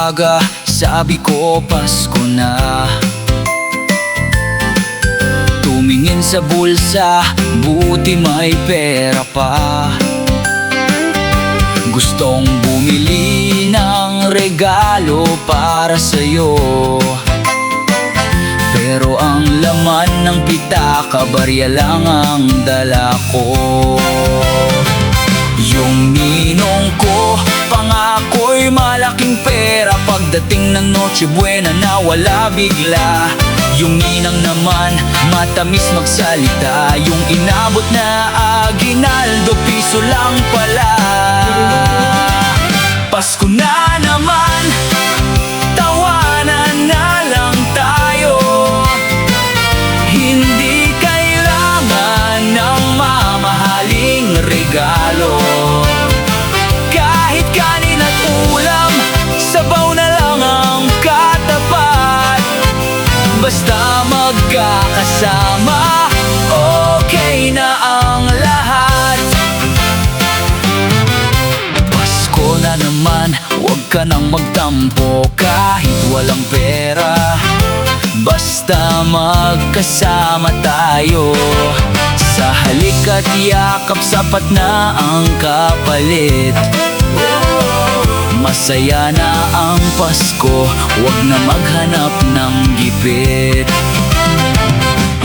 umaga, sabi ko Pasko na. Tumingin sa bulsa, buti may pera pa. Gustong bumili ng regalo para sa'yo, pero ang laman ng pitaka, barya lang ang dala ko. Yung ninong ko, pangako'y malaking pera. Pagdating ng Noche Buena, nawala bigla. Yung ninang naman, matamis magsalita. Yung inabot na aginaldo, piso lang pala. Pasko na naman, tawanan na lang tayo. Hindi kailangan ng mamahaling regalo. Kahit kanin at ulam, sabaw na lang ang katapat. Basta magkakasama, okay na ang lahat. Pasko na naman, huwag ka nang magtampo kahit walang pera. Basta magkasama tayo. Sa halik at yakap, sapat na ang kapalit. Masaya na ang Pasko, huwag na maghanap ng gipit.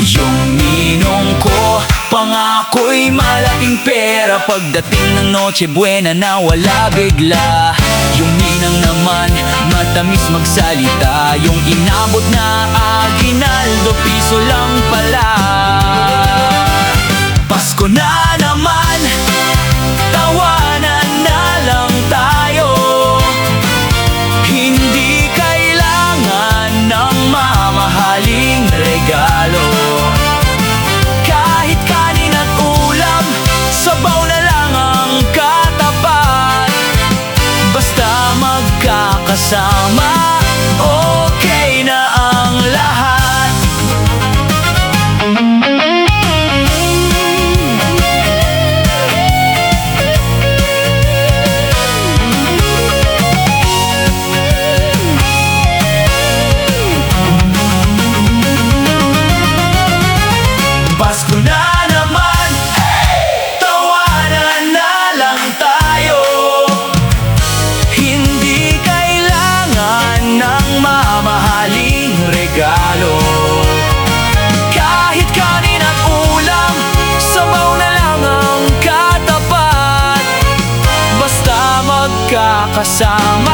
Yung ninong ko, pangako'y malaking pera. Pagdating ng Noche Buena, nawala bigla. Yung ninang naman, matamis magsalita. Yung inabot na aginaldo, piso lang pala. Pasko na naman, tawanan na lang tayo. Hindi kailangan ng mamahaling regalo. Kahit kanin at ulam, sabaw na lang ang katapat. Basta magkakasama, okay na ang lahat. Pasko na naman, tawanan na lang tayo. Hindi kailangan ng mamahaling regalo. Kahit kanin at ulam, sabaw na lang ang katapat. Basta magkakasama,